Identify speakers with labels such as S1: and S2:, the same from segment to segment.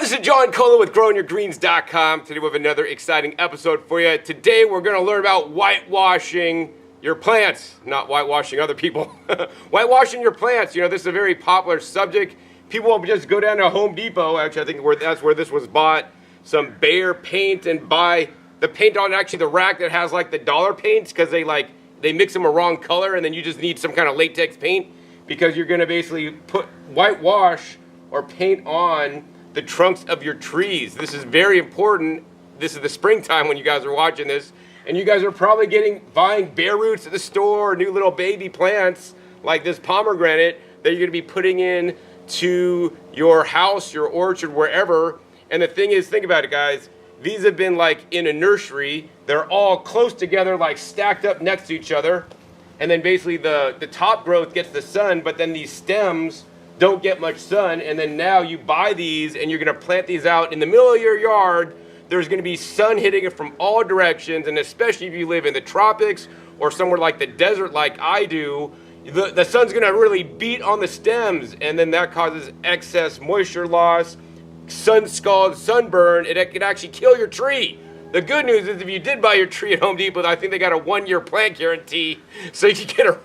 S1: This is John Cola with GrowingYourGreens.com. Today we have another exciting episode for you. Today we're going to learn about whitewashing your plants, not whitewashing other people. Whitewashing your plants. You know, this is a very popular subject. People will just go down to Home Depot, actually I think that's where this was bought, some Bayer paint and buy the paint on actually the rack that has like the dollar paints because they mix them a wrong color and then you just need some kind of latex paint because you're going to basically put whitewash or paint on the trunks of your trees. This is very important. This is the springtime when you guys are watching this, and you guys are probably buying bare roots at the store, or new little baby plants like this pomegranate that you're gonna be putting in to your house, your orchard, wherever. And the thing is, think about it, guys. These have been like in a nursery. They're all close together, like stacked up next to each other. And then basically the top growth gets the sun, but then these stems don't get much sun, and then now you buy these and you're going to plant these out in the middle of your yard. There's going to be sun hitting it from all directions, and especially if you live in the tropics or somewhere like the desert like I do, the sun's going to really beat on the stems, and then that causes excess moisture loss, sunscald, sunburn. It could actually kill your tree. The good news is if you did buy your tree at Home Depot, I think they got a 1-year plant guarantee, so you can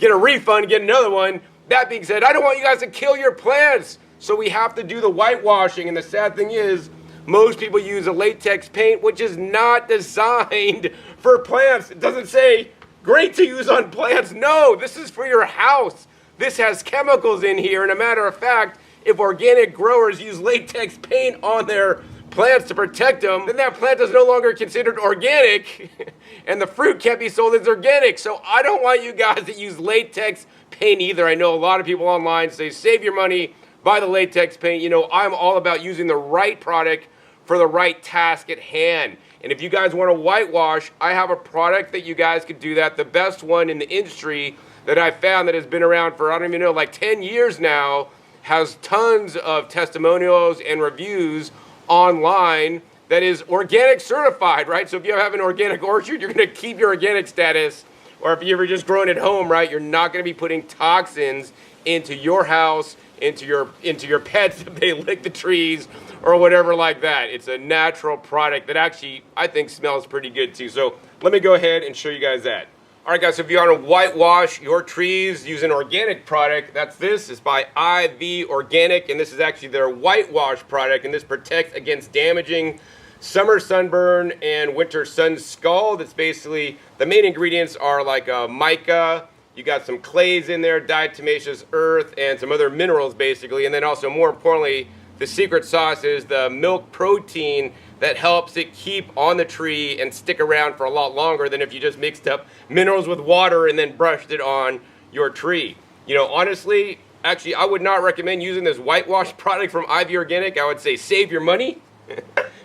S1: get a refund, get another one. That being said, I don't want you guys to kill your plants, so we have to do the whitewashing, and the sad thing is, most people use a latex paint, which is not designed for plants. It doesn't say, great to use on plants. No, this is for your house. This has chemicals in here, and a matter of fact, if organic growers use latex paint on their plants to protect them, then that plant is no longer considered organic, and the fruit can't be sold as organic. So I don't want you guys to use latex paint either. I know a lot of people online say save your money, buy the latex paint. You know, I'm all about using the right product for the right task at hand. And if you guys want to whitewash, I have a product that you guys could do that. The best one in the industry that I found that has been around for, I don't even know, like 10 years now, has tons of testimonials and reviews online that is organic certified, right? So if you have an organic orchard, you're going to keep your organic status. Or if you ever just growing at home, right, you're not going to be putting toxins into your house, into your pets if they lick the trees or whatever like that. It's a natural product that actually I think smells pretty good too. So let me go ahead and show you guys that. All right, guys, so if you want to whitewash your trees using an organic product, that's this. It's by IV Organic, and this is actually their whitewash product, and this protects against damaging summer sunburn and winter sun scald. It's basically, the main ingredients are like mica, you got some clays in there, diatomaceous earth, and some other minerals basically, and then also more importantly, the secret sauce is the milk protein that helps it keep on the tree and stick around for a lot longer than if you just mixed up minerals with water and then brushed it on your tree. You know, honestly, actually, I would not recommend using this whitewash product from IV Organic. I would say save your money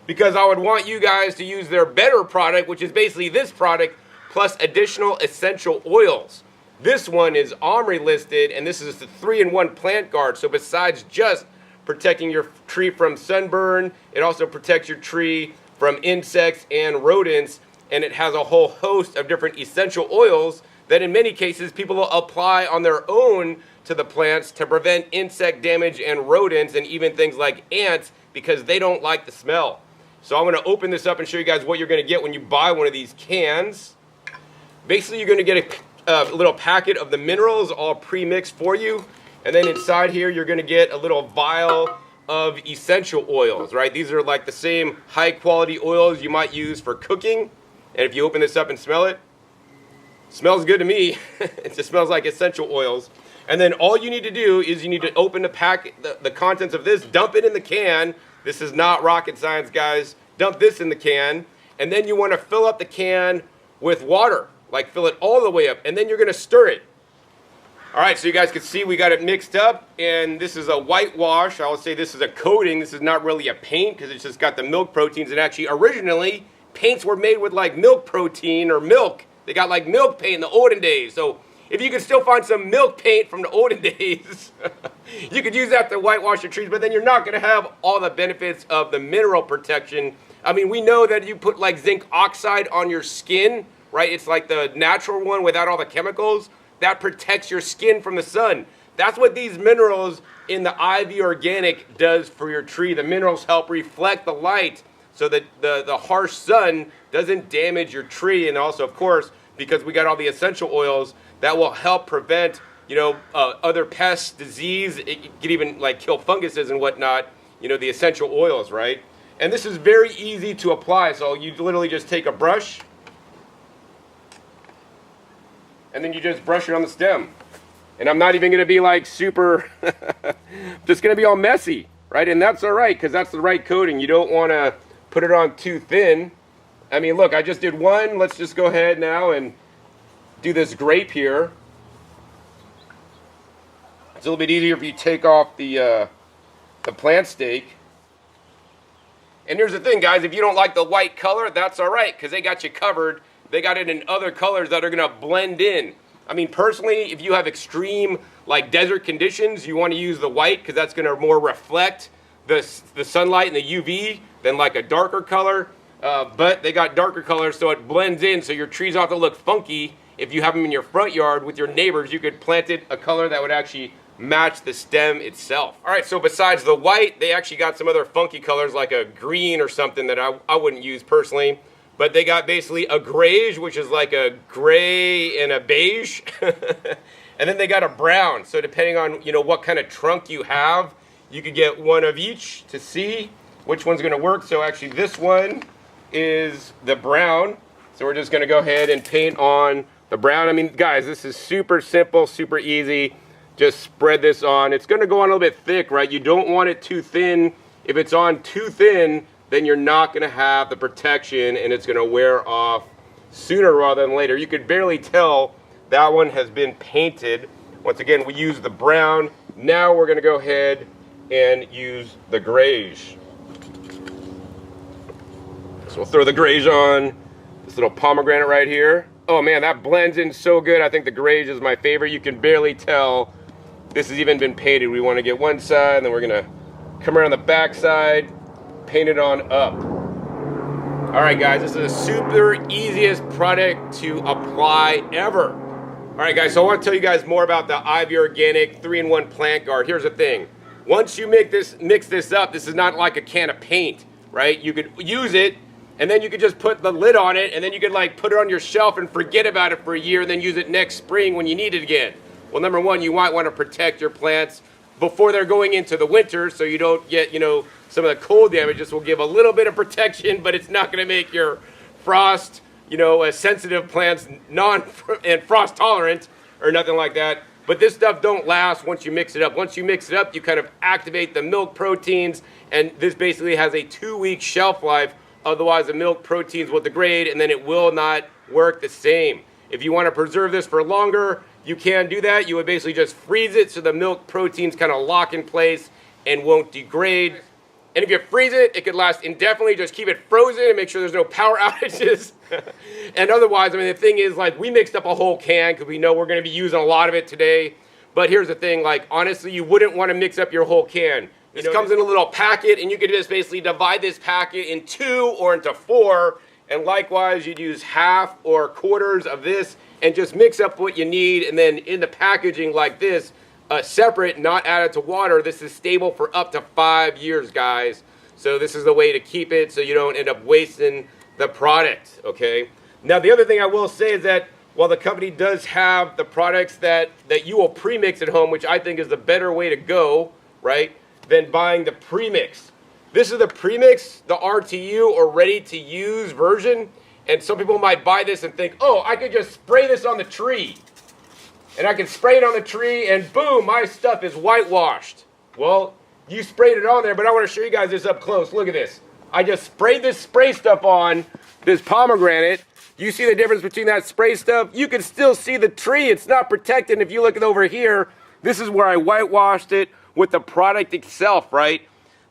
S1: because I would want you guys to use their better product, which is basically this product plus additional essential oils. This one is OMRI-listed, and this is the 3-in-1 plant guard. So besides just protecting your tree from sunburn, it also protects your tree from insects and rodents, and it has a whole host of different essential oils that in many cases people will apply on their own to the plants to prevent insect damage and rodents and even things like ants because they don't like the smell. So I'm going to open this up and show you guys what you're going to get when you buy one of these cans. Basically, you're going to get a little packet of the minerals all pre-mixed for you. And then inside here, you're going to get a little vial of essential oils, right? These are like the same high-quality oils you might use for cooking. And if you open this up and smell it, smells good to me. It just smells like essential oils. And then all you need to do is you need to open the contents of this, dump it in the can. This is not rocket science, guys. Dump this in the can. And then you want to fill up the can with water, like fill it all the way up. And then you're going to stir it. All right, so you guys can see we got it mixed up, and this is a whitewash. I would say this is a coating. This is not really a paint because it's just got the milk proteins. And actually, originally, paints were made with like milk protein or milk. They got like milk paint in the olden days. So if you could still find some milk paint from the olden days, you could use that to whitewash your trees, but then you're not going to have all the benefits of the mineral protection. I mean, we know that you put like zinc oxide on your skin, right? It's like the natural one without all the chemicals. That protects your skin from the sun. That's what these minerals in the IV Organic does for your tree. The minerals help reflect the light so that the harsh sun doesn't damage your tree. And also, of course, because we got all the essential oils, that will help prevent, you know, other pests, disease. It could even like kill funguses and whatnot, you know, the essential oils, right? And this is very easy to apply. So you literally just take a brush and then you just brush it on the stem. And I'm not even going to be like super, just going to be all messy, right? And that's all right, because that's the right coating. You don't want to put it on too thin. I mean, look, I just did one. Let's just go ahead now and do this grape here. It's a little bit easier if you take off the plant stake. And here's the thing, guys. If you don't like the white color, that's all right, because they got you covered. They got it in other colors that are going to blend in. I mean, personally, if you have extreme, like desert conditions, you want to use the white because that's going to more reflect the sunlight and the UV than like a darker color. But they got darker colors, so it blends in, so your trees don't have to look funky. If you have them in your front yard with your neighbors, you could plant it a color that would actually match the stem itself. All right, so besides the white, they actually got some other funky colors like a green or something that I wouldn't use personally. But they got basically a Greige, which is like a gray and a beige. And then they got a brown. So depending on, you know, what kind of trunk you have, you could get one of each to see which one's going to work. So actually this one is the brown. So we're just going to go ahead and paint on the brown. I mean, guys, this is super simple, super easy. Just spread this on. It's going to go on a little bit thick, right? You don't want it too thin. If it's on too thin, then you're not going to have the protection and it's going to wear off sooner rather than later. You could barely tell that one has been painted. Once again, we use the brown. Now we're going to go ahead and use the Greige. So we'll throw the Greige on this little pomegranate right here. Oh man, that blends in so good. I think the Greige is my favorite. You can barely tell this has even been painted. We want to get one side and then we're going to come around the back side, paint it on up. All right, guys, this is the super easiest product to apply ever. All right, guys, so I want to tell you guys more about the IV Organic 3-in-1 Plant Guard. Here's the thing. Once you mix this up, this is not like a can of paint, right? You could use it, and then you could just put the lid on it, and then you could like put it on your shelf and forget about it for a year, and then use it next spring when you need it again. Well, number one, you might want to protect your plants before they're going into the winter so you don't get, you know, some of the cold damage. This will give a little bit of protection, but it's not going to make your frost, you know, sensitive plants and frost tolerant or nothing like that. But this stuff don't last once you mix it up. Once you mix it up, you kind of activate the milk proteins, and this basically has a 2-week shelf life. Otherwise, the milk proteins will degrade, and then it will not work the same. If you want to preserve this for longer, you can do that. You would basically just freeze it so the milk proteins kind of lock in place and won't degrade. And if you freeze it, it could last indefinitely. Just keep it frozen and make sure there's no power outages. And otherwise, I mean, the thing is, like, we mixed up a whole can because we know we're going to be using a lot of it today. But here's the thing, like, honestly, you wouldn't want to mix up your whole can. This comes in a little packet, and you could just basically divide this packet in 2 or into 4. And likewise, you'd use half or quarters of this and just mix up what you need. And then in the packaging like this, separate, not added to water, this is stable for up to 5 years, guys. So this is the way to keep it so you don't end up wasting the product, okay? Now, the other thing I will say is that while the company does have the products that you will pre-mix at home, which I think is the better way to go, right, than buying the pre-mix. This is the pre-mix, the RTU or ready-to-use version. And some people might buy this and think, oh, I could just spray this on the tree. And I can spray it on the tree and boom, my stuff is whitewashed. Well, you sprayed it on there, but I want to show you guys this up close. Look at this. I just sprayed this spray stuff on this pomegranate. You see the difference between that spray stuff? You can still see the tree. It's not protected. And if you look at over here, this is where I whitewashed it with the product itself, right?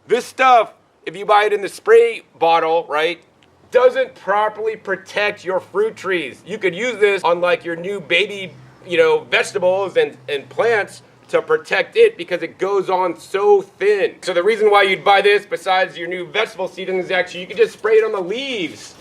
S1: This stuff, if you buy it in the spray bottle, right, doesn't properly protect your fruit trees. You could use this on like your new baby, you know, vegetables and plants to protect it because it goes on so thin. So the reason why you'd buy this besides your new vegetable seedlings is actually you could just spray it on the leaves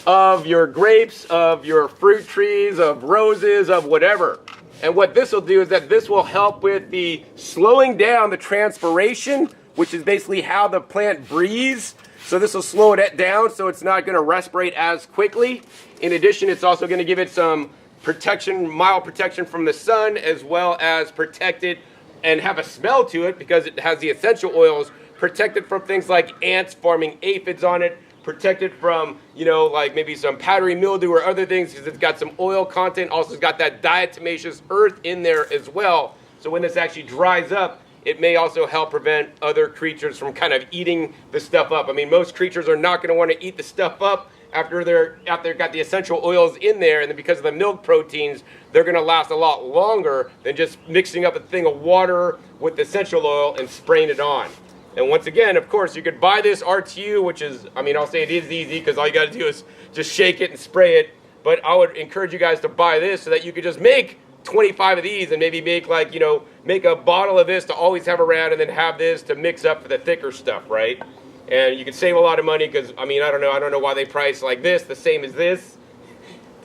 S1: of your grapes, of your fruit trees, of roses, of whatever. And what this will do is that this will help with the slowing down the transpiration, which is basically how the plant breathes. So this will slow it down so it's not going to respirate as quickly. In addition, it's also going to give it some protection, mild protection from the sun, as well as protect it and have a smell to it because it has the essential oils, protected from things like ants forming aphids on it, protected from, you know, like maybe some powdery mildew or other things because it's got some oil content. Also, it's got that diatomaceous earth in there as well. So when this actually dries up, it may also help prevent other creatures from kind of eating the stuff up. I mean, most creatures are not going to want to eat the stuff up after they've got the essential oils in there, and then because of the milk proteins, they're going to last a lot longer than just mixing up a thing of water with the essential oil and spraying it on. And once again, of course, you could buy this RTU, which is, I mean, I'll say it is easy because all you got to do is just shake it and spray it. But I would encourage you guys to buy this so that you could just make 25 of these and maybe make like, you know, make a bottle of this to always have around and then have this to mix up for the thicker stuff, right? And you can save a lot of money because, I mean, I don't know why they price like this, the same as this.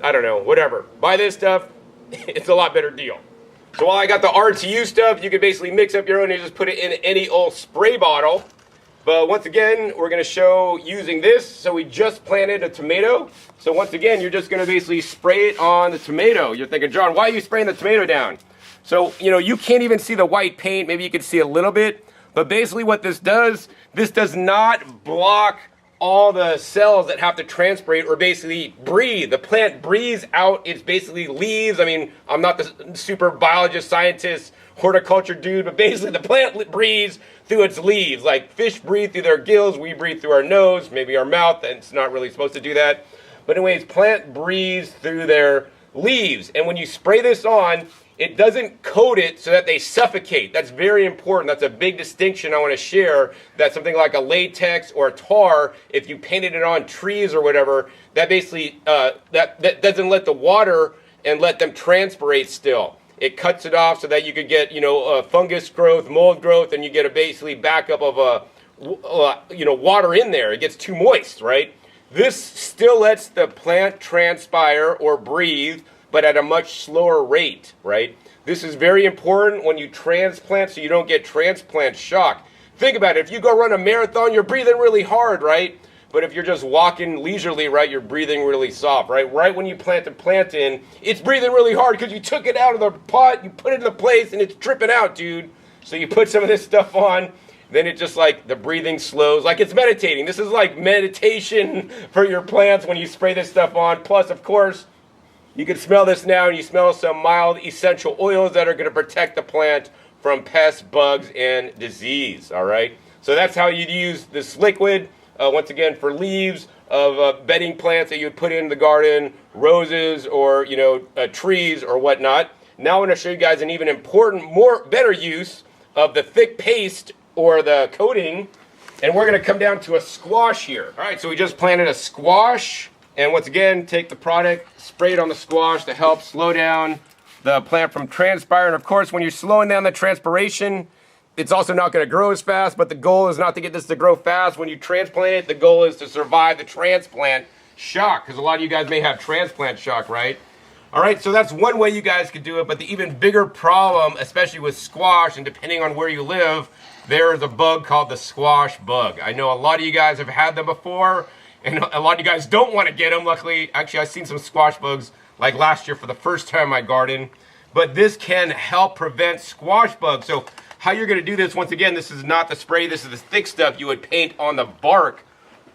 S1: I don't know, whatever. Buy this stuff, it's a lot better deal. So while I got the RTU stuff, you can basically mix up your own and just put it in any old spray bottle. But once again, we're going to show using this. So we just planted a tomato. So once again, you're just going to basically spray it on the tomato. You're thinking, John, why are you spraying the tomato down? So, you know, you can't even see the white paint. Maybe you can see a little bit. But basically what this does not block all the cells that have to transpirate or basically breathe. The plant breathes out its basically leaves. I mean, I'm not the super biologist, scientist, horticulture dude, but basically the plant breathes through its leaves. Like fish breathe through their gills, we breathe through our nose, maybe our mouth, and it's not really supposed to do that. But anyways, plant breathes through their leaves. And when you spray this on, it doesn't coat it so that they suffocate. That's very important. That's a big distinction I want to share. That something like a latex or a tar, if you painted it on trees or whatever, that basically that doesn't let the water and let them transpirate still. It cuts it off so that you could get, you know, fungus growth, mold growth, and you get a basically backup of you know, water in there. It gets too moist, right? This still lets the plant transpire or breathe, but at a much slower rate, right? This is very important when you transplant so you don't get transplant shock. Think about it. If you go run a marathon, you're breathing really hard, right? But if you're just walking leisurely, right, you're breathing really soft, right? Right when you plant the plant in, it's breathing really hard because you took it out of the pot, you put it in the place, and it's dripping out, dude. So you put some of this stuff on, then it just like the breathing slows, like it's meditating. This is like meditation for your plants when you spray this stuff on. Plus, of course, you can smell this now, and you smell some mild essential oils that are going to protect the plant from pests, bugs, and disease, all right? So that's how you'd use this liquid, once again, for leaves of bedding plants that you would put in the garden, roses or, you know, trees or whatnot. Now I want to show you guys an even important, better use of the thick paste or the coating, and we're going to come down to a squash here. All right, so we just planted a squash. And once again, take the product, spray it on the squash to help slow down the plant from transpiring. Of course, when you're slowing down the transpiration, it's also not going to grow as fast, but the goal is not to get this to grow fast. When you transplant it, the goal is to survive the transplant shock, because a lot of you guys may have transplant shock, right? All right, so that's one way you guys could do it, but the even bigger problem, especially with squash, and depending on where you live, there is a bug called the squash bug. I know a lot of you guys have had them before, and a lot of you guys don't want to get them. Luckily, actually, I've seen some squash bugs like last year for the first time in my garden. But this can help prevent squash bugs. So how you're going to do this, once again, this is not the spray. This is the thick stuff you would paint on the bark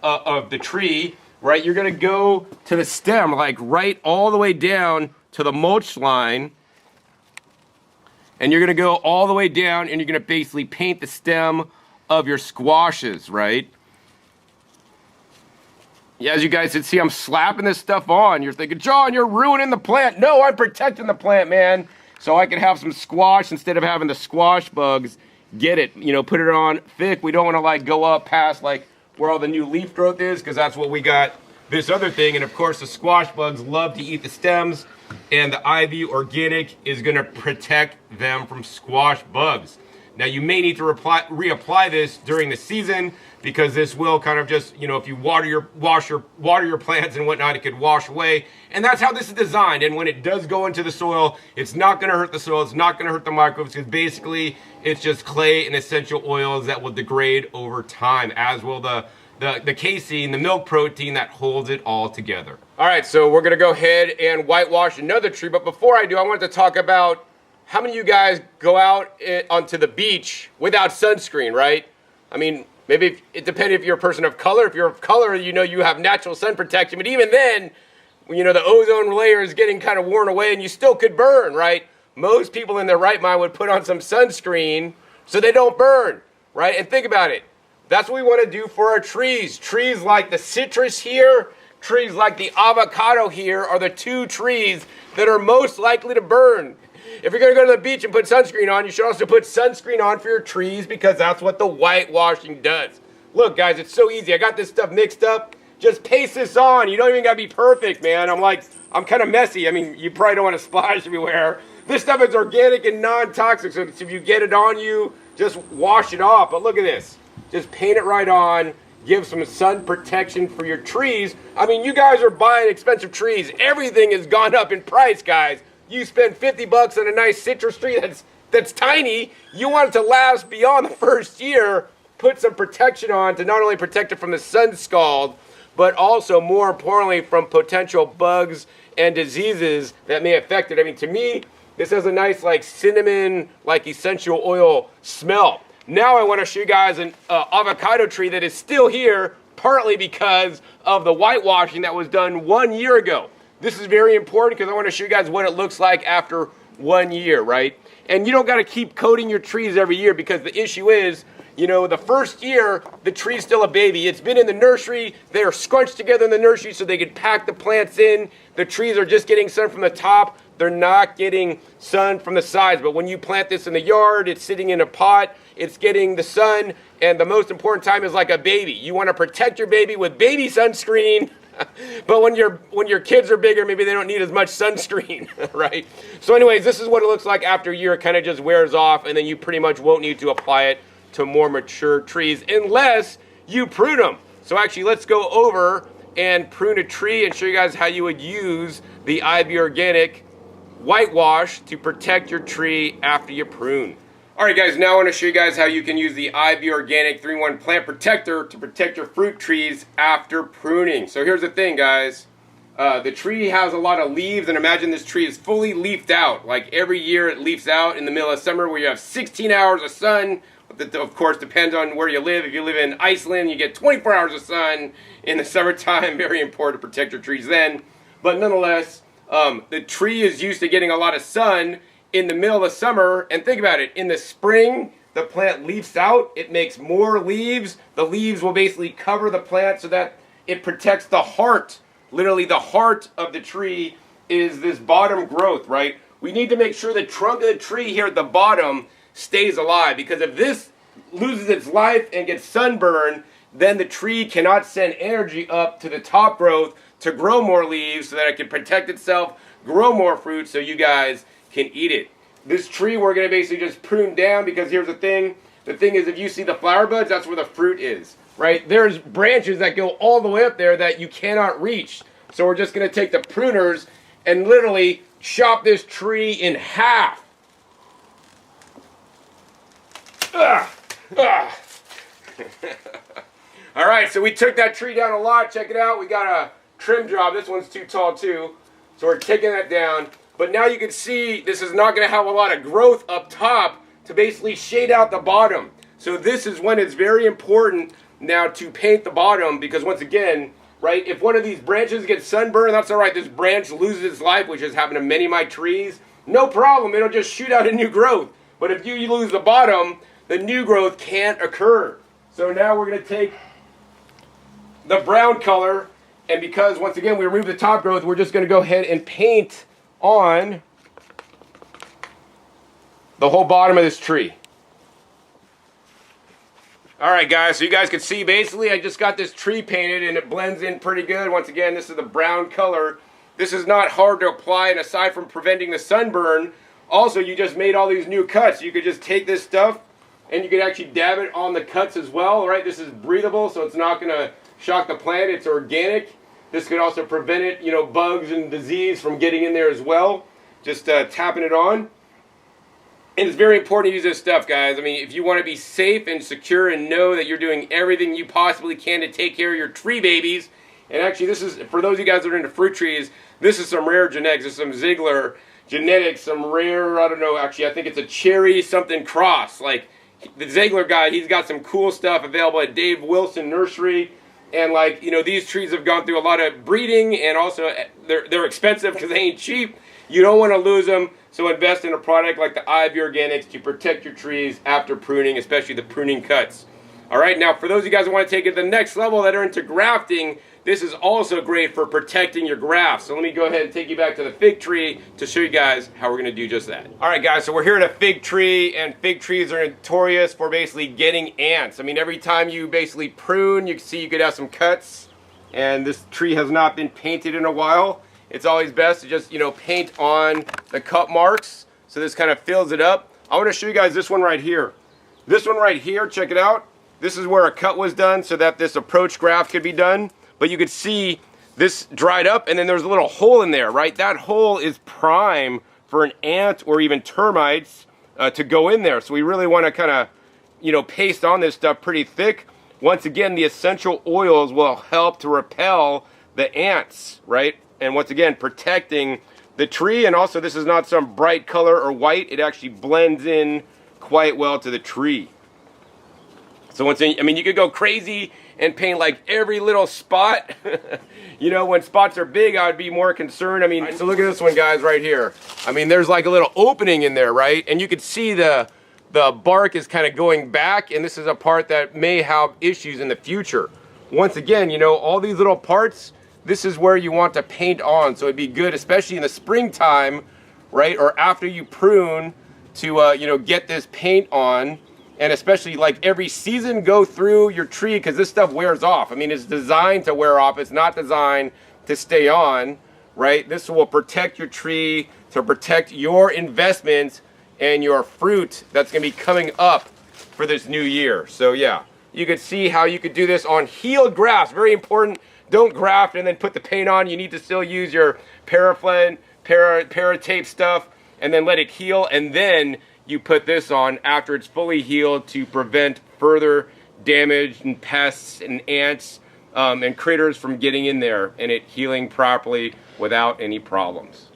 S1: of the tree, right? You're going to go to the stem, like right all the way down to the mulch line. And you're going to go all the way down, and you're going to basically paint the stem of your squashes, right? Yeah, as you guys can see, I'm slapping this stuff on. You're thinking, John, you're ruining the plant. No, I'm protecting the plant, man. So I can have some squash instead of having the squash bugs get it. You know, put it on thick. We don't want to like go up past like where all the new leaf growth is, because that's what we got this other thing. And of course, the squash bugs love to eat the stems, and the IV organic is going to protect them from squash bugs. Now you may need to reapply this during the season because this will kind of just, you know, if you water your plants and whatnot, it could wash away. And that's how this is designed. And when it does go into the soil, it's not going to hurt the soil. It's not going to hurt the microbes because basically it's just clay and essential oils that will degrade over time, as will the casein, the milk protein that holds it all together. All right, so we're going to go ahead and whitewash another tree. But before I do, I wanted to talk about how many of you guys go out onto the beach without sunscreen, right? I mean, maybe it depends if you're a person of color. If you're of color, you know you have natural sun protection. But even then, you know, the ozone layer is getting kind of worn away and you still could burn, right? Most people in their right mind would put on some sunscreen so they don't burn, right? And think about it. That's what we want to do for our trees. Trees like the citrus here, trees like the avocado here are the two trees that are most likely to burn. If you're going to go to the beach and put sunscreen on, you should also put sunscreen on for your trees because that's what the whitewashing does. Look, guys, it's so easy. I got this stuff mixed up. Just paste this on. You don't even got to be perfect, man. I'm kind of messy. I mean, you probably don't want to splash everywhere. This stuff is organic and non-toxic, so if you get it on you, just wash it off. But look at this. Just paint it right on. Give some sun protection for your trees. I mean, you guys are buying expensive trees. Everything has gone up in price, guys. You spend $50 on a nice citrus tree that's tiny. You want it to last beyond the first year. Put some protection on to not only protect it from the sunscald, but also, more importantly, from potential bugs and diseases that may affect it. I mean, to me, this has a nice, like, cinnamon, like, essential oil smell. Now I want to show you guys an avocado tree that is still here, partly because of the whitewashing that was done 1 year ago. This is very important because I want to show you guys what it looks like after 1 year, right? And you don't got to keep coating your trees every year because the issue is, you know, the first year, the tree's still a baby. It's been in the nursery. They're scrunched together in the nursery so they can pack the plants in. The trees are just getting sun from the top. They're not getting sun from the sides. But when you plant this in the yard, it's sitting in a pot. It's getting the sun. And the most important time is like a baby. You want to protect your baby with baby sunscreen. But when your kids are bigger, maybe they don't need as much sunscreen, right? So anyways, this is what it looks like after a year. It kind of just wears off, and then you pretty much won't need to apply it to more mature trees unless you prune them. So actually, let's go over and prune a tree and show you guys how you would use the IB Organic whitewash to protect your tree after you prune. All right, guys, now I want to show you guys how you can use the IB Organic 3-in-1 Plant Protector to protect your fruit trees after pruning. So here's the thing, guys. The tree has a lot of leaves, and imagine this tree is fully leafed out. Like every year it leaves out in the middle of summer where you have 16 hours of sun. That, of course, depends on where you live. If you live in Iceland, you get 24 hours of sun in the summertime. Very important to protect your trees then. But nonetheless, the tree is used to getting a lot of sun in the middle of the summer. And think about it. In the spring, the plant leaves out. It makes more leaves. The leaves will basically cover the plant so that it protects the heart. Literally, the heart of the tree is this bottom growth, right? We need to make sure the trunk of the tree here at the bottom stays alive, because if this loses its life and gets sunburned, then the tree cannot send energy up to the top growth to grow more leaves so that it can protect itself, grow more fruit so you guys can eat it. This tree we're going to basically just prune down, because here's the thing. The thing is, if you see the flower buds, that's where the fruit is, right? There's branches that go all the way up there that you cannot reach. So we're just going to take the pruners and literally chop this tree in half. All right, so we took that tree down a lot. Check it out. We got a trim job. This one's too tall too. So we're taking that down. But now you can see this is not going to have a lot of growth up top to basically shade out the bottom. So this is when it's very important now to paint the bottom, because once again, right, if one of these branches gets sunburned, that's all right. This branch loses its life, which has happened to many of my trees. No problem. It'll just shoot out a new growth. But if you lose the bottom, the new growth can't occur. So now we're going to take the brown color, and because once again we remove the top growth, we're just going to go ahead and paint on the whole bottom of this tree. Alright guys, so you guys can see basically I just got this tree painted and it blends in pretty good. Once again, this is the brown color. This is not hard to apply, and aside from preventing the sunburn, also you just made all these new cuts. You could just take this stuff and you can actually dab it on the cuts as well, right? This is breathable, so it's not gonna shock the plant. It's organic. This could also prevent it, you know, bugs and disease from getting in there as well. Just tapping it on. And it's very important to use this stuff, guys. I mean, if you want to be safe and secure and know that you're doing everything you possibly can to take care of your tree babies. And actually, this is, for those of you guys that are into fruit trees, this is some rare genetics. This is some Ziegler genetics, some rare, I don't know, actually, I think it's a cherry something cross. Like, the Ziegler guy, he's got some cool stuff available at Dave Wilson Nursery. And like, you know, these trees have gone through a lot of breeding, and also they're expensive because they ain't cheap. You don't want to lose them, so invest in a product like the Ivy Organics to protect your trees after pruning, especially the pruning cuts. All right, now for those of you guys who want to take it to the next level that are into grafting, this is also great for protecting your grafts. So let me go ahead and take you back to the fig tree to show you guys how we're going to do just that. All right, guys, so we're here at a fig tree, and fig trees are notorious for basically getting ants. I mean, every time you basically prune, you can see you could have some cuts, and this tree has not been painted in a while. It's always best to just, you know, paint on the cut marks, so this kind of fills it up. I want to show you guys this one right here. This one right here, check it out. This is where a cut was done so that this approach graft could be done. But you could see this dried up, and then there's a little hole in there, right? That hole is prime for an ant or even termites to go in there. So we really want to kind of, you know, paste on this stuff pretty thick. Once again, the essential oils will help to repel the ants, right? And once again, protecting the tree. And also, this is not some bright color or white. It actually blends in quite well to the tree. So once again, I mean, you could go crazy and paint like every little spot. You know, when spots are big, I would be more concerned. I mean, so look at this one, guys, right here. I mean, there's like a little opening in there, right? And you could see the bark is kind of going back, and this is a part that may have issues in the future. Once again, you know, all these little parts, this is where you want to paint on. So it'd be good, especially in the springtime, right? Or after you prune to, you know, get this paint on. And especially like every season, go through your tree, because this stuff wears off. I mean, it's designed to wear off. It's not designed to stay on, right? This will protect your tree, to protect your investments and your fruit that's going to be coming up for this new year. So yeah, you could see how you could do this on healed grafts. Very important. Don't graft and then put the paint on. You need to still use your paraffin, paratape stuff, and then let it heal, and then you put this on after it's fully healed to prevent further damage and pests and ants and critters from getting in there, and it healing properly without any problems.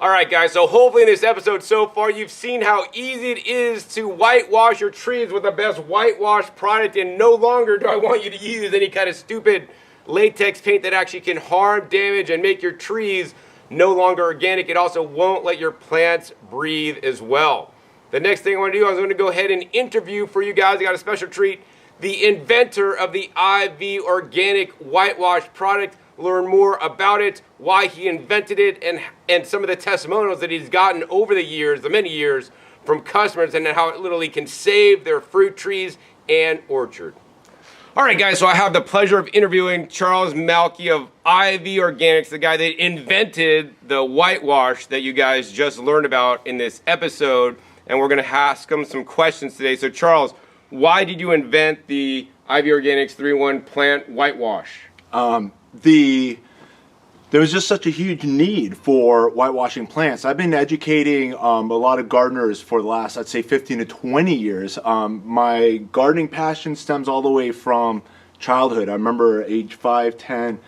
S1: All right, guys, so hopefully in this episode so far, you've seen how easy it is to whitewash your trees with the best whitewash product, and no longer do I want you to use any kind of stupid latex paint that actually can harm, damage, and make your trees no longer organic. It also won't let your plants breathe as well. The next thing I want to do is I'm going to go ahead and interview for you guys. I got a special treat. The inventor of the IV Organic Whitewash product. Learn more about it, why he invented it, and some of the testimonials that he's gotten over the years, the many years, from customers, and how it literally can save their fruit trees and orchard. All right, guys, so I have the pleasure of interviewing Charles Malki of IV Organics, the guy that invented the whitewash that you guys just learned about in this episode. And we're going to ask him some questions today. So, Charles, why did you invent the IV Organics 3-in-1 plant whitewash?
S2: There was just such a huge need for whitewashing plants. I've been educating a lot of gardeners for the last, I'd say, 15 to 20 years. My gardening passion stems all the way from childhood. I remember age 5, 10,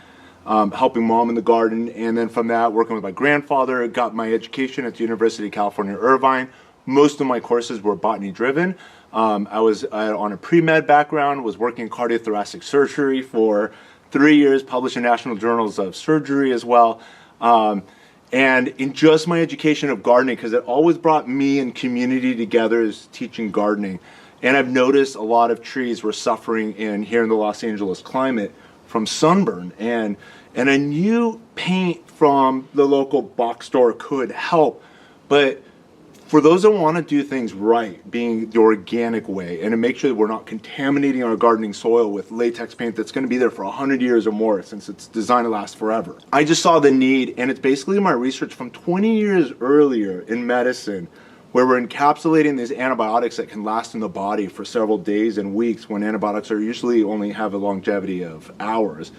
S2: helping mom in the garden. And then from that, working with my grandfather, got my education at the University of California, Irvine. Most of my courses were botany driven. I was on a pre-med background, was working in cardiothoracic surgery for 3 years, published in National Journals of Surgery as well. And in just my education of gardening, because it always brought me and community together, is teaching gardening. And I've noticed a lot of trees were suffering here in the Los Angeles climate from sunburn. And I knew paint from the local box store could help, but for those that want to do things right, being the organic way, and to make sure that we're not contaminating our gardening soil with latex paint that's going to be there for 100 years or more, since it's designed to last forever. I just saw the need, and it's basically my research from 20 years earlier in medicine, where we're encapsulating these antibiotics that can last in the body for several days and weeks when antibiotics are usually only have a longevity of hours.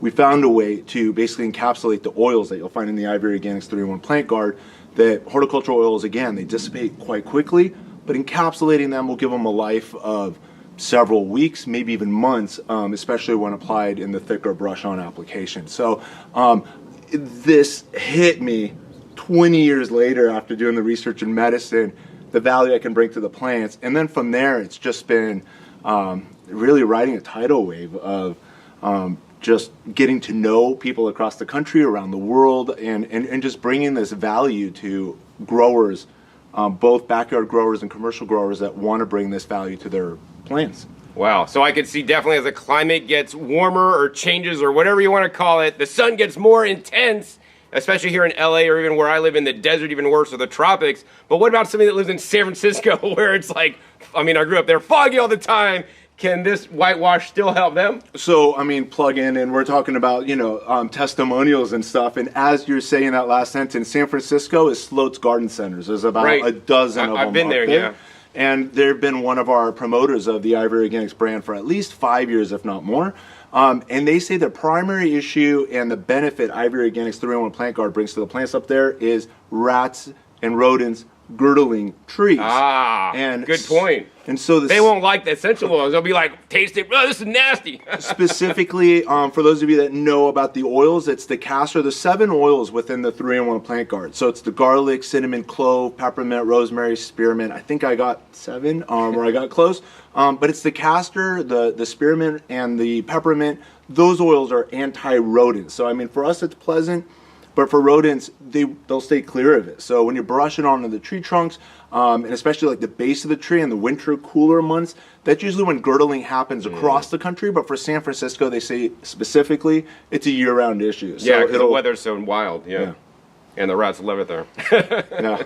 S2: We found a way to basically encapsulate the oils that you'll find in the IV Organics 3-in-1 Plant Guard. That horticultural oils, again, they dissipate quite quickly, but encapsulating them will give them a life of several weeks, maybe even months, especially when applied in the thicker brush-on application. So this hit me 20 years later after doing the research in medicine, the value I can bring to the plants. And then from there, it's just been really riding a tidal wave of just getting to know people across the country, around the world, and just bringing this value to growers, both backyard growers and commercial growers that want to bring this value to their plants.
S1: Wow. So I could see definitely as the climate gets warmer or changes or whatever you want to call it, the sun gets more intense, especially here in LA or even where I live in the desert, even worse, or the tropics. But what about somebody that lives in San Francisco where it's like, I mean, I grew up there, foggy all the time. Can this whitewash still help them?
S2: So, I mean, plug in, and we're talking about, testimonials and stuff. And as you're saying that last sentence, San Francisco is Sloat's Garden Centers. There's about a dozen of them.
S1: I've been there, yeah.
S2: And they've been one of our promoters of the IV Organics brand for at least 5 years, if not more. And they say the primary issue and the benefit IV Organics 3-in-1 Plant Guard brings to the plants up there is rats and rodents girdling trees.
S1: And good point.
S2: And so
S1: they won't like the essential oils. They'll be like, taste it, oh, this is nasty.
S2: Specifically, for those of you that know about the oils, it's the castor, the 7 oils within the 3-in-1 Plant Guard. So it's the garlic, cinnamon, clove, peppermint, rosemary, spearmint. I think I got 7, or I got close. But it's the castor, the spearmint, and the peppermint. Those oils are anti-rodent. So, I mean, for us, it's pleasant. But for rodents, they'll stay clear of it. So when you're brushing onto the tree trunks, and especially like the base of the tree in the winter cooler months, that's usually when girdling happens across the country. But for San Francisco, they say specifically, it's a year-round issue. So
S1: yeah, because the weather's so wild. Yeah. And the rats love it there.
S2: Yeah.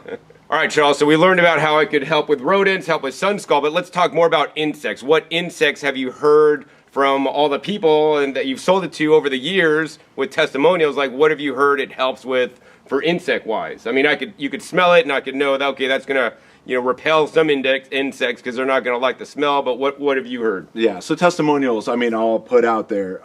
S1: All right, Charles, so we learned about how it could help with rodents, help with sunscald, but let's talk more about insects. What insects have you heard from all the people and that you've sold it to over the years with testimonials? Like, what have you heard it helps with for insect wise? I mean, you could smell it and I could know that, okay, that's gonna repel some insects because they're not gonna like the smell. But what have you heard?
S2: Yeah, so testimonials, I mean, I'll put out there.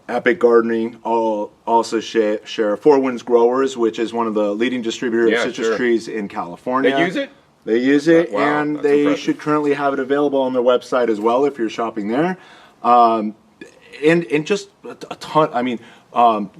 S2: Epic Gardening, I'll also share Four Winds Growers, which is one of the leading distributors of citrus trees in California.
S1: They use it?
S2: They use it,
S1: wow,
S2: and they
S1: impressive.
S2: should currently have it available on their website as well if you're shopping there. And just a ton. I mean,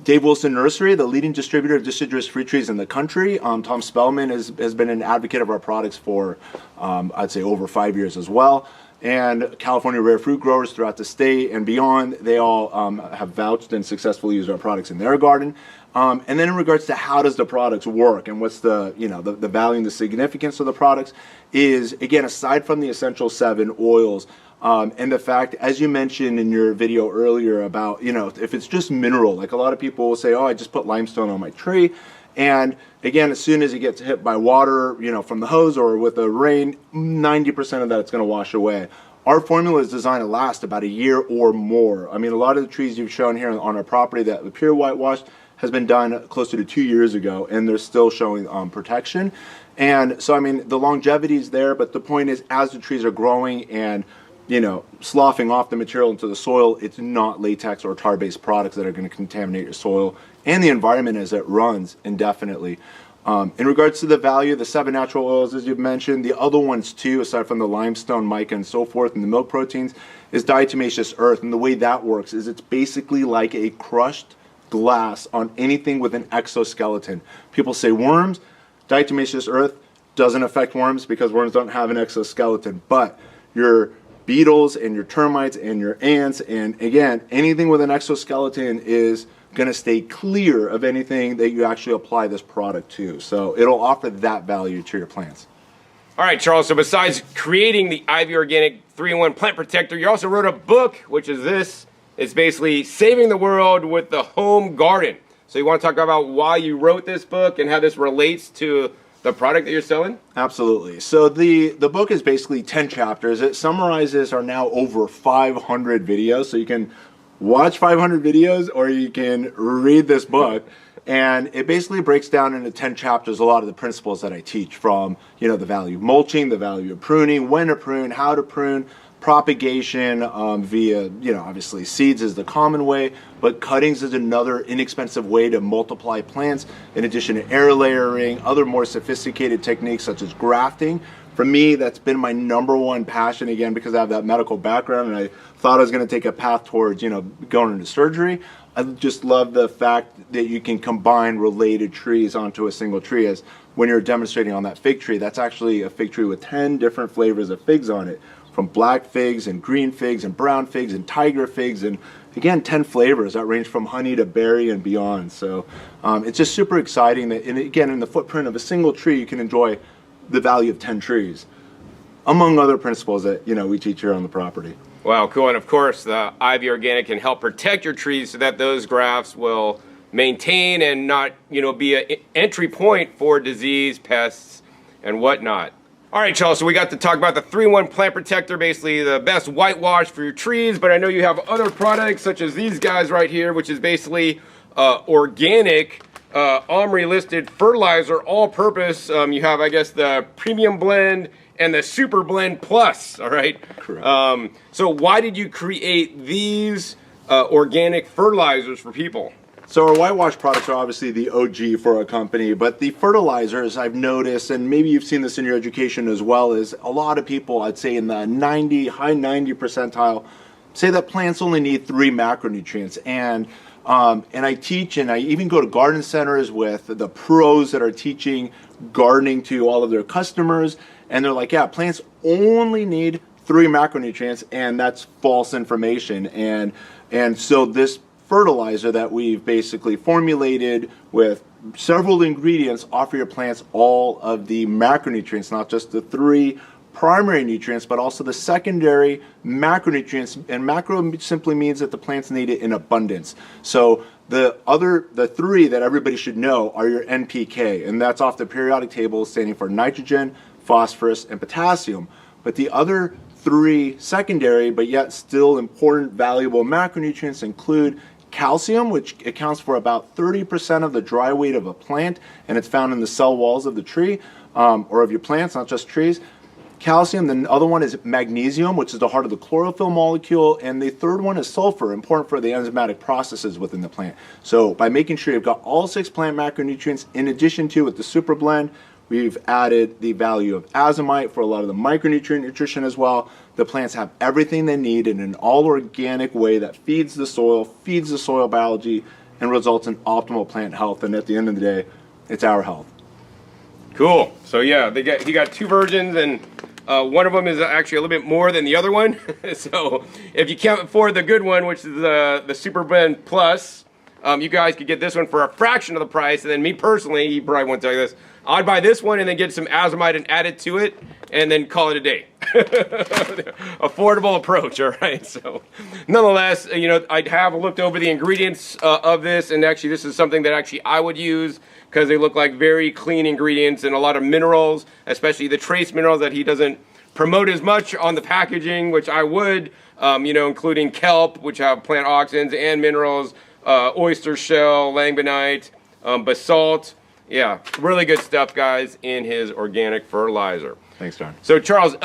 S2: Dave Wilson Nursery, the leading distributor of deciduous fruit trees in the country. Tom Spellman has been an advocate of our products for, I'd say, over 5 years as well. And California rare fruit growers throughout the state and beyond, they all have vouched and successfully used our products in their garden. And then in regards to how does the products work and what's the value and the significance of the products is, again, aside from the essential 7 oils, and the fact, as you mentioned in your video earlier about, if it's just mineral, like a lot of people will say, oh, I just put limestone on my tree. And again, as soon as it gets hit by water, from the hose or with the rain, 90% of that it's going to wash away. Our formula is designed to last about a year or more. I mean, a lot of the trees you've shown here on our property that appear whitewashed has been done closer to 2 years ago, and they're still showing protection. And so, I mean, the longevity is there, but the point is, as the trees are growing and sloughing off the material into the soil, it's not latex or tar-based products that are going to contaminate your soil and the environment as it runs indefinitely. In regards to the value, the 7 natural oils, as you've mentioned, the other ones too, aside from the limestone, mica, and so forth, and the milk proteins, is diatomaceous earth. And the way that works is it's basically like a crushed glass on anything with an exoskeleton. People say worms. Diatomaceous earth doesn't affect worms because worms don't have an exoskeleton, but your beetles and your termites and your ants, and again, anything with an exoskeleton is going to stay clear of anything that you actually apply this product to. So it'll offer that value to your plants.
S1: All right, Charles, so besides creating the IV Organic 3-in-1 Plant Protector, you also wrote a book, which is this. It's basically saving the world with the home garden. So you want to talk about why you wrote this book and how this relates to the product that you're selling?
S2: Absolutely. So the book is basically 10 chapters. It summarizes our now over 500 videos. So you can watch 500 videos or you can read this book. And it basically breaks down into 10 chapters a lot of the principles that I teach, from, you know, the value of mulching, the value of pruning, when to prune, how to prune, propagation via, you know, obviously seeds is the common way, but cuttings is another inexpensive way to multiply plants, in addition to air layering, other more sophisticated techniques such as grafting. For me, that's been my #1 passion, again, because I have that medical background and I thought I was going to take a path towards, you know, going into surgery. I just love the fact that you can combine related trees onto a single tree, as when you're demonstrating on that fig tree, that's actually a fig tree with 10 different flavors of figs on it, from black figs and green figs and brown figs and tiger figs, and again, 10 flavors that range from honey to berry and beyond. So it's just super exciting that, and again, in the footprint of a single tree, you can enjoy the value of 10 trees, among other principles that, you know, we teach here on the property.
S1: Wow, cool. And of course, the Ivy Organic can help protect your trees so that those grafts will maintain and not, you know, be an entry point for disease, pests, and whatnot. All right, Charles, so we got to talk about the 3-in-1 plant protector, basically the best whitewash for your trees, but I know you have other products such as these guys right here, which is basically organic, OMRI-listed fertilizer, all-purpose. You have, I guess, the premium blend and the super blend plus, all right?
S2: Correct.
S1: So why did you create these organic fertilizers for people?
S2: So our whitewash products are obviously the OG for our company, but the fertilizers, I've noticed, and maybe you've seen this in your education as well, is a lot of people, I'd say in the high 90 percentile, say that plants only need 3 macronutrients. And I teach, and I even go to garden centers with the pros that are teaching gardening to all of their customers, and they're like, yeah, plants only need 3 macronutrients, and that's false information. And so this fertilizer that we've basically formulated with several ingredients offer your plants all of the macronutrients, not just the 3 primary nutrients, but also the secondary macronutrients. And macro simply means that the plants need it in abundance. So the 3 that everybody should know are your NPK, and that's off the periodic table, standing for nitrogen, phosphorus, and potassium. But the other 3 secondary, but yet still important, valuable macronutrients include calcium, which accounts for about 30% of the dry weight of a plant, and it's found in the cell walls of the tree, or of your plants, not just trees. Calcium. The other one is magnesium, which is the heart of the chlorophyll molecule, and the third one is sulfur, important for the enzymatic processes within the plant. So by making sure you've got all 6 plant macronutrients, in addition to with the super blend, we've added the value of azomite for a lot of the micronutrient nutrition as well. The plants have everything they need in an all-organic way that feeds the soil biology, and results in optimal plant health. And at the end of the day, it's our health.
S1: Cool. So yeah, he got 2 versions, and one of them is actually a little bit more than the other one. So if you can't afford the good one, which is the Super Blend Plus, you guys could get this one for a fraction of the price. And then me personally, he probably won't tell you this, I'd buy this one and then get some azomite and add it to it, and then call it a day. Affordable approach, all right? So nonetheless, you know, I have looked over the ingredients of this, and actually this is something that actually I would use, because they look like very clean ingredients and a lot of minerals, especially the trace minerals that he doesn't promote as much on the packaging, which I would, you know, including kelp, which have plant oxidants and minerals, oyster shell, langbonite, basalt. Yeah, really good stuff, guys, in his organic fertilizer.
S2: Thanks, John.
S1: So, Charles,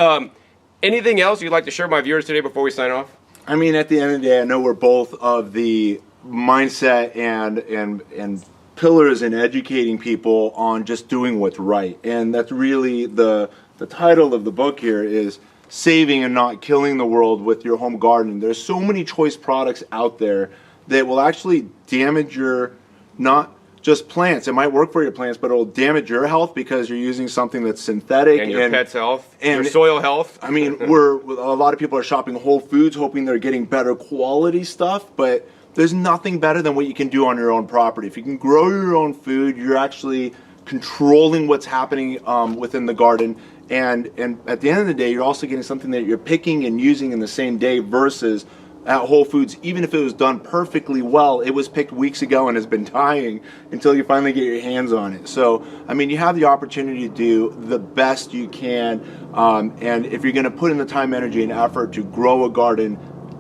S1: anything else you'd like to share with my viewers today before we sign off?
S2: I mean, at the end of the day, I know we're both of the mindset and pillars in educating people on just doing what's right. And that's really the title of the book here is Saving and Not Killing the World with Your Home Garden. There's so many choice products out there that will actually damage your, not just plants. It might work for your plants, but it'll damage your health because you're using something that's synthetic.
S1: And your pet's health, and your soil health.
S2: I mean, a lot of people are shopping Whole Foods hoping they're getting better quality stuff, but there's nothing better than what you can do on your own property. If you can grow your own food, you're actually controlling what's happening within the garden. And at the end of the day, you're also getting something that you're picking and using in the same day, versus at Whole Foods, even if it was done perfectly well, it was picked weeks ago and has been dying until you finally get your hands on it. So, I mean, you have the opportunity to do the best you can. And if you're going to put in the time, energy, and effort to grow a garden,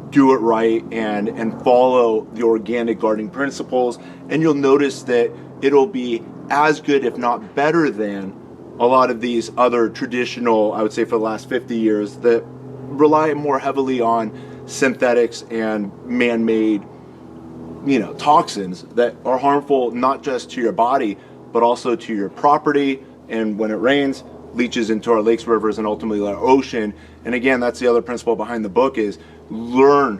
S2: do it right and follow the organic gardening principles. And you'll notice that it'll be as good, if not better than, a lot of these other traditional, I would say for the last 50 years, that rely more heavily on synthetics and man-made, toxins that are harmful not just to your body, but also to your property, and when it rains, leaches into our lakes, rivers, and ultimately our ocean. And again, that's the other principle behind the book, is learn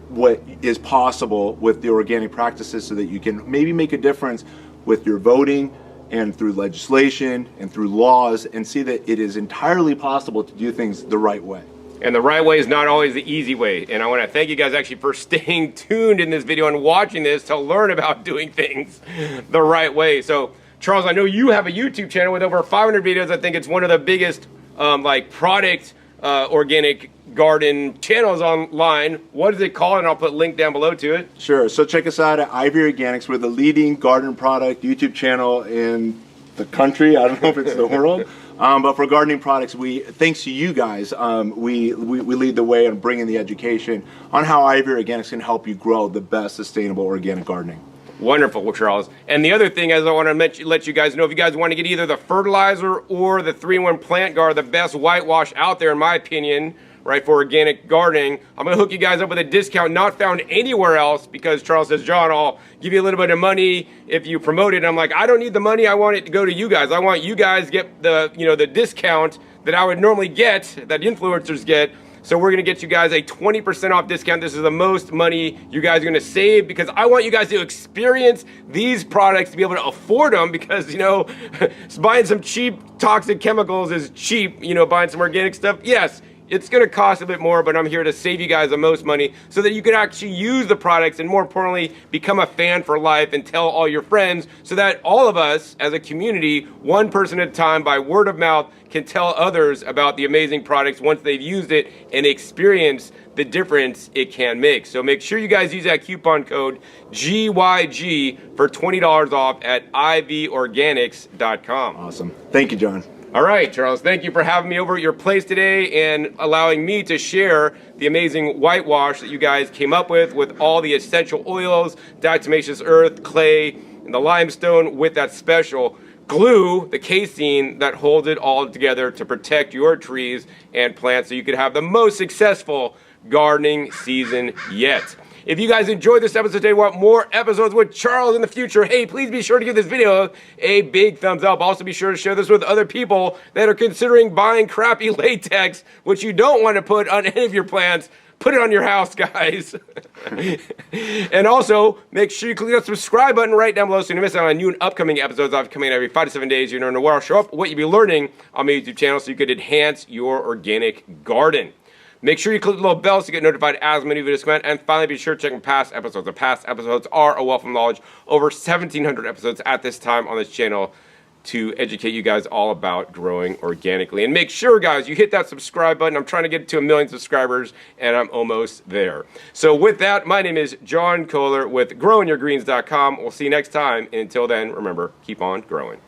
S2: what is possible with the organic practices so that you can maybe make a difference with your voting and through legislation and through laws, and see that it is entirely possible to do things the right way.
S1: And the right way is not always the easy way. And I want to thank you guys actually for staying tuned in this video and watching this to learn about doing things the right way. So Charles, I know you have a YouTube channel with over 500 videos. I think it's one of the biggest product organic garden channels online. What is it called? And I'll put a link down below to it.
S2: Sure. So check us out at Ivy Organics. We're the leading garden product YouTube channel in the country. I don't know if it's the world. But for gardening products, thanks to you guys, we lead the way on bringing the education on how Ivy Organics can help you grow the best sustainable organic gardening.
S1: Wonderful, Charles. And the other thing is, I want to let you guys know, if you guys want to get either the fertilizer or the 3-in-1 plant guard, the best whitewash out there in my opinion, right, for organic gardening, I'm going to hook you guys up with a discount not found anywhere else, because Charles says, John, I'll give you a little bit of money if you promote it. And I'm like, I don't need the money. I want it to go to you guys. I want you guys to get the discount that I would normally get, that influencers get. So we're going to get you guys a 20% off discount. This is the most money you guys are going to save, because I want you guys to experience these products, to be able to afford them, because, buying some cheap toxic chemicals is cheap. Buying some organic stuff, yes, it's going to cost a bit more, but I'm here to save you guys the most money so that you can actually use the products, and more importantly, become a fan for life and tell all your friends, so that all of us as a community, one person at a time, by word of mouth, can tell others about the amazing products once they've used it and experienced the difference it can make. So make sure you guys use that coupon code GYG for $20 off at ivorganics.com.
S2: Awesome. Thank you, John.
S1: All right, Charles, thank you for having me over at your place today and allowing me to share the amazing whitewash that you guys came up with all the essential oils, diatomaceous earth, clay, and the limestone, with that special glue, the casing that holds it all together to protect your trees and plants, so you could have the most successful gardening season yet. If you guys enjoyed this episode today, want more episodes with Charles in the future, hey, please be sure to give this video a big thumbs up. Also be sure to share this with other people that are considering buying crappy latex, which you don't want to put on any of your plants. Put it on your house, guys. And also, make sure you click that subscribe button right down below so you don't miss out on new and upcoming episodes. I'll be coming every 5 to 7 days. You don't know where I'll show up, what you'll be learning on my YouTube channel, so you could enhance your organic garden. Make sure you click the little bell so you get notified as my new videos come out. And finally, be sure to check my past episodes. The past episodes are a wealth of knowledge. Over 1,700 episodes at this time on this channel to educate you guys all about growing organically. And make sure, guys, you hit that subscribe button. I'm trying to get to 1 million subscribers, and I'm almost there. So with that, my name is John Kohler with growingyourgreens.com. We'll see you next time. And until then, remember, keep on growing.